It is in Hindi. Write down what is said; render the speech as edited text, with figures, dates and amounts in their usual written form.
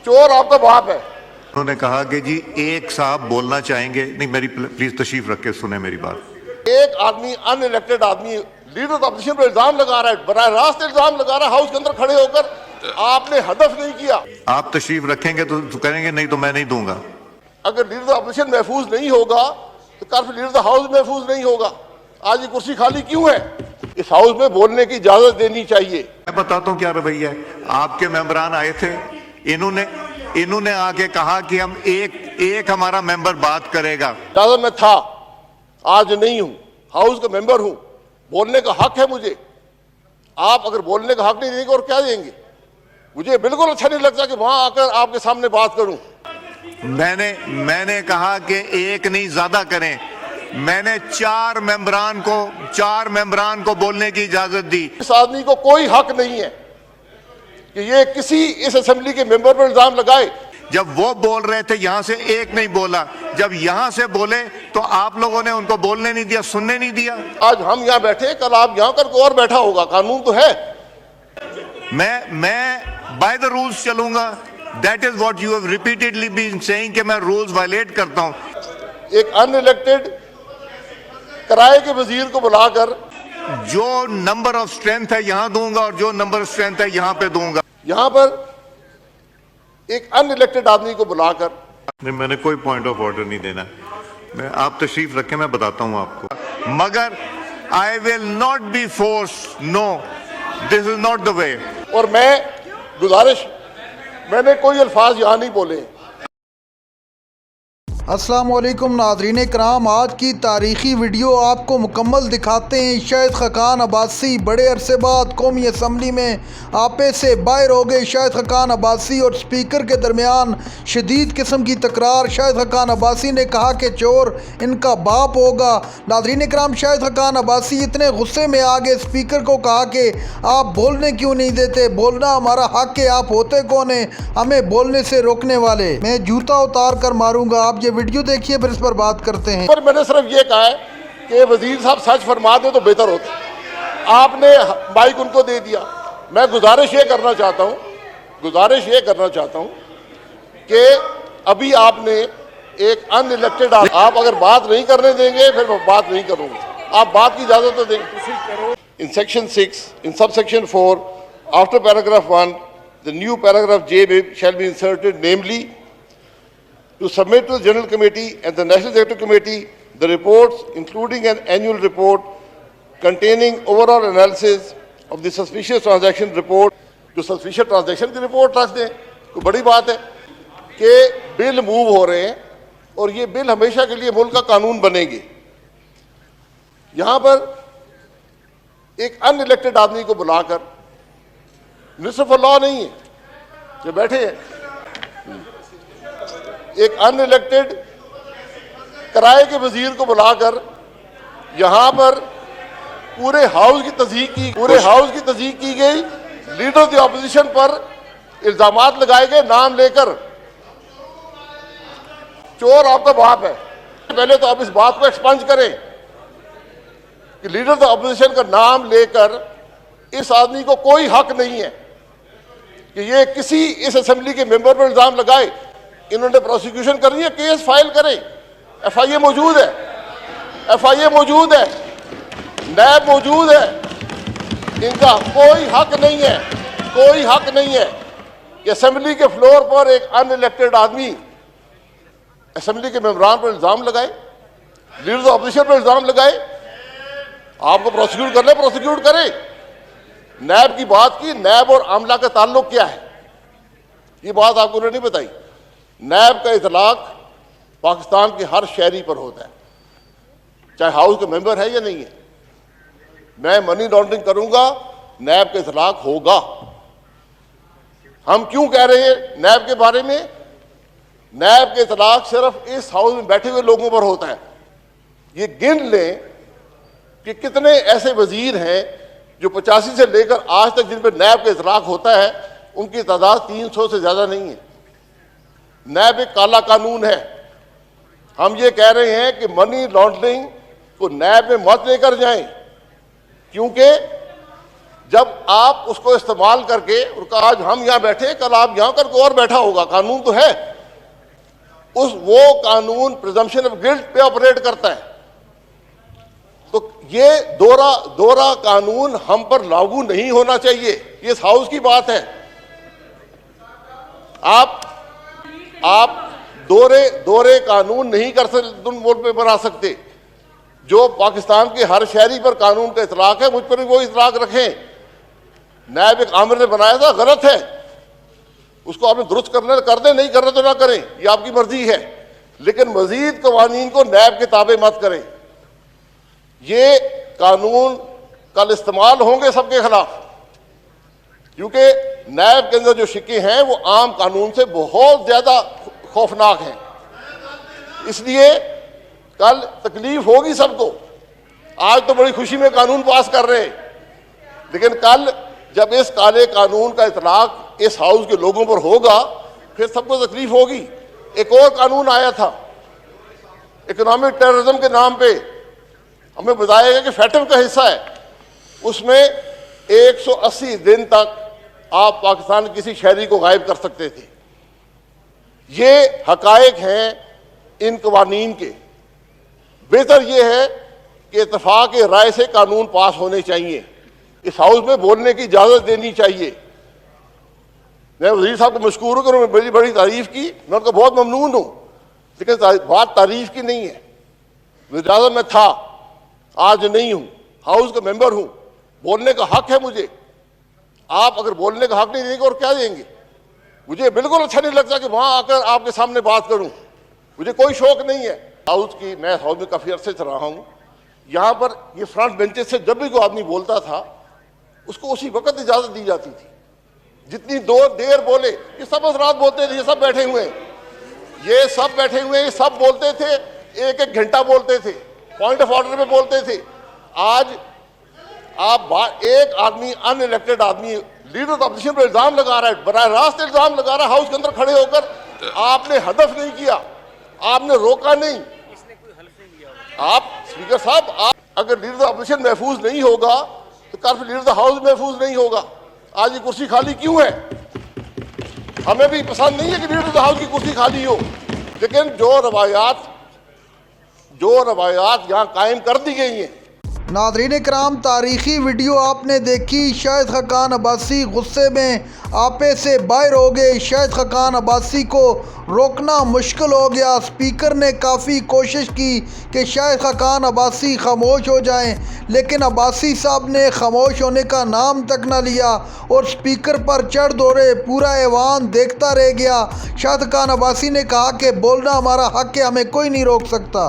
चोर आपका बाप है। उन्होंने कहा कि जी एक साहब बोलना चाहेंगे। नहीं, मेरी प्लीज तशरीफ रख के सुने मेरी बात। एक आदमी अनइलेक्टेड आदमी लीडर ऑफ अपोजिशन पर इल्जाम लगा रहा है, बराह रास्त इल्जाम लगा रहा है हाउस के अंदर खड़े होकर। आपने हदफ नहीं किया। आप तशरीफ रखेंगे तो करेंगे, नहीं तो मैं नहीं दूंगा। अगर लीडर ऑफ अपोजिशन महफूज नहीं होगा तो कल फिर लीडर हाउस महफूज नहीं होगा। आज ये कुर्सी खाली क्यों है? इस हाउस में बोलने की इजाजत देनी चाहिए। मैं बताता हूँ क्या रवैया है। आपके मेंबरान आए थे, इन्होंने आके कहा कि हम एक हमारा मेंबर बात करेगा। इजाजत में था, आज नहीं हूं, हाउस का मेंबर हूं, बोलने का हक है मुझे। आप अगर बोलने का हक नहीं देंगे और क्या देंगे? मुझे बिल्कुल अच्छा नहीं लगता कि वहां आकर आपके सामने बात करूं। मैंने कहा कि एक नहीं ज्यादा करें। मैंने चार मेंबरान को बोलने की इजाजत दी। इस आदमी को कोई हक नहीं है कि ये किसी इस असेंबली के मेंबर पर इल्जाम लगाए। जब वो बोल रहे थे यहां से एक नहीं बोला, जब यहां से बोले तो आप लोगों ने उनको बोलने नहीं दिया, सुनने नहीं दिया। आज हम यहां बैठे, कल आप यहां कर कोई और बैठा होगा। कानून तो है। मैं बाय द रूल्स चलूंगा। That is what you have repeatedly been saying कि मैं रूल्स वायलेट करता हूं। एक अनइलेक्टेड किराए के वजीर को बुलाकर जो नंबर ऑफ स्ट्रेंथ है यहां दूंगा और जो नंबर ऑफ स्ट्रेंथ है यहां पे दूंगा। यहां पर एक अनइलेक्टेड आदमी को बुलाकर नहीं, मैंने कोई पॉइंट ऑफ ऑर्डर नहीं देना। मैं आप तशरीफ रखें, मैं बताता हूं आपको। मगर I will not be force. No, this is not the way. और मैं गुजारिश, मैंने कोई अल्फाज यहां नहीं बोले। अस्सलाम वालेकुम नाज़रीन कराम, आज की तारीख़ी वीडियो आपको मुकम्मल दिखाते हैं। शाहिद खकान अब्बासी बड़े अरसे बाद कौमी असम्बली में आपे से बाहर हो गए। शाहिद खकान अब्बासी और स्पीकर के दरमियान शदीद किस्म की तकरार। शाहिद खकान अब्बासी ने कहा कि चोर इनका बाप होगा। नाज़रीन कराम, शाहिद खकान अब्बासी इतने गुस्से में आ गए, स्पीकर को कहा कि आप बोलने क्यों नहीं देते, बोलना हमारा हक है, आप होते कौन हैं हमें बोलने से रोकने वाले, मैं जूता उतार कर मारूंगा। आप ये वीडियो देखिए, फिर इस पर बात करते हैं। पर मैंने सिर्फ ये कहा है कि वजीर साहब सच फरमा दे तो बेहतर होता। आपने माइक उनको दे दिया। मैं गुजारिश ये करना चाहता हूं कि अभी आपने एक अनइलेक्टेड, आप अगर बात नहीं करने देंगे फिर मैं बात नहीं करूंगा। आप बात की इजाजत तो दें। In section 6 in sub section 4 after paragraph 1 the new paragraph J shall be inserted, namely to submit to the General Committee and the National Executive Committee the reports, including an annual report containing overall analysis of the suspicious transaction report। जो suspicious transaction की रिपोर्ट रख दें, कोई बड़ी बात है कि बिल मूव हो रहे हैं और ये बिल हमेशा के लिए मुल्क का कानून बनेंगे। यहां पर एक अनइलेक्टेड आदमी को बुलाकर, मिनिस्टर फॉर लॉ नहीं है जो बैठे हैं, एक अनइलेक्टेड किराए के वजीर को बुलाकर यहां पर पूरे हाउस की तस्दीक की गई। लीडर ऑफ द ऑपोजिशन पर इल्जामात लगाए गए नाम लेकर। चोर आपका बाप है। पहले तो आप इस बात को एक्सपंज करें कि लीडर ऑफ द ऑपोजिशन का नाम लेकर इस आदमी को कोई हक नहीं है कि ये किसी इस असेंबली के मेंबर पर इल्जाम लगाए। इन्होंने प्रोसिक्यूशन करनी है, केस फाइल करें। FIA मौजूद है, नैब मौजूद है। इनका कोई हक नहीं है कि असेंबली के फ्लोर पर एक अनइलेक्टेड आदमी असेंबली के मेंबरान पर इल्जाम लगाए, लीडर ऑफ ऑपोजिशन पर इल्जाम लगाए। आपको प्रोसिक्यूट करना है, प्रोसिक्यूट करें। नैब की बात की, नैब और आमला का ताल्लुक क्या है, ये बात आपको नहीं बताई। नैब का इतलाक पाकिस्तान के हर शहरी पर होता है, चाहे हाउस का मेंबर है या नहीं है। मैं मनी लॉन्ड्रिंग करूंगा, नैब का इतलाक होगा। हम क्यों कह रहे हैं नैब के बारे में? नैब के इतलाक सिर्फ इस हाउस में बैठे हुए लोगों पर होता है। ये गिन लें कि कितने ऐसे वजीर हैं जो 85 से लेकर आज तक जिन पर नैब का इतलाक होता है, उनकी तादाद 300 से ज्यादा नहीं है। नैब एक काला कानून है। हम ये कह रहे हैं कि मनी लॉन्ड्रिंग को नैब में मत लेकर जाएं, क्योंकि जब आप उसको इस्तेमाल करके उनका आज हम यहाँ बैठे, कल आप यहाँ करके और बैठा होगा, कानून तो है, वो कानून प्रिजम्पशन ऑफ गिल्ट पे ऑपरेट करता है। तो ये दोहरा कानून हम पर लागू नहीं होना चाहिए, ये इस हाउस की बात है। आप दोहरे कानून नहीं कर सकते, वोट पे बना सकते। जो पाकिस्तान के हर शहरी पर कानून का इतलाक है, मुझ पर भी वो इतलाक रखें। नायब एक आमिर ने बनाया था, गलत है, उसको आपने दुरुस्त करना कर दें, नहीं करना तो ना करें, ये आपकी मर्जी है, लेकिन मजीद कवानीन को नायब के ताबे मत करें। ये कानून कल इस्तेमाल होंगे सबके खिलाफ, क्योंकि नायब के अंदर जो शिक्के हैं वो आम कानून से बहुत ज्यादा खौफनाक हैं। इसलिए कल तकलीफ होगी सबको। आज तो बड़ी खुशी में कानून पास कर रहे हैं, लेकिन कल जब इस काले कानून का इतलाक इस हाउस के लोगों पर होगा, फिर सबको तकलीफ होगी। एक और कानून आया था इकोनॉमिक टेररिज्म के नाम पे, हमें बताया गया कि फैटम का हिस्सा है, उसमें 180 दिन तक आप पाकिस्तान के किसी शहरी को गायब कर सकते थे। ये हकायक हैं इन कवानीन के। बेहतर यह है कि इत्तफाक राय से कानून पास होने चाहिए, इस हाउस में बोलने की इजाजत देनी चाहिए। मैं वज़ीर साहब को मशकूर हूं कि उन्होंने मेरी बड़ी तारीफ की, मैं उनका बहुत ममनून हूं, लेकिन बात तारीफ की नहीं है। वज़ीर में था, आज नहीं हूं, हाउस का मेंबर हूं, बोलने का हक है मुझे। आप अगर बोलने का हक नहीं देंगे और क्या देंगे? मुझे बिल्कुल अच्छा नहीं लगता कि वहां आकर आपके सामने बात करूं, मुझे कोई शौक नहीं है। हाउस की, मैं हाउस में काफी अरसे से रहा हूं, यहां पर ये फ्रंट बेंचेस से जब भी कोई आदमी बोलता था उसको उसी वक्त इजाजत दी जाती थी। जितनी देर बोले, ये सब हज़रात बोलते थे, ये सब बैठे हुए हैं, ये सब बैठे हुए हैं, ये सब बोलते थे, एक एक घंटा बोलते थे, पॉइंट ऑफ ऑर्डर में बोलते थे। आज आप एक आदमी, अनइलेक्टेड आदमी, लीडर ऑफ अपोजिशन पर इल्जाम लगा रहा है, बराह रास्त इल्जाम लगा रहा है हाउस के अंदर खड़े होकर। आपने हदफ नहीं किया, आपने रोका नहीं। आप स्पीकर साहब, आप अगर लीडर ऑफ अपोजिशन महफूज नहीं होगा तो कल फिर लीडर ऑफ हाउस महफूज नहीं होगा। आज ये कुर्सी खाली क्यों है? हमें भी पसंद नहीं है कि लीडर ऑफ हाउस की कुर्सी खाली हो, लेकिन जो रवायात यहाँ कायम कर दी गई हैं। नाज़रीन इकराम, तारीख़ी वीडियो आपने देखी। शाहिद खकान अब्बासी गुस्से में आपे से बाहर हो गए। शाहिद खकान अब्बासी को रोकना मुश्किल हो गया। स्पीकर ने काफ़ी कोशिश की कि शाहिद खकान अब्बासी खामोश हो जाएं, लेकिन अब्बासी साहब ने खामोश होने का नाम तक न लिया और स्पीकर पर चढ़ दौड़े। पूरा ऐवान देखता रह गया। शाहिद खकान अब्बासी ने कहा कि बोलना हमारा हक है, हमें कोई नहीं रोक सकता।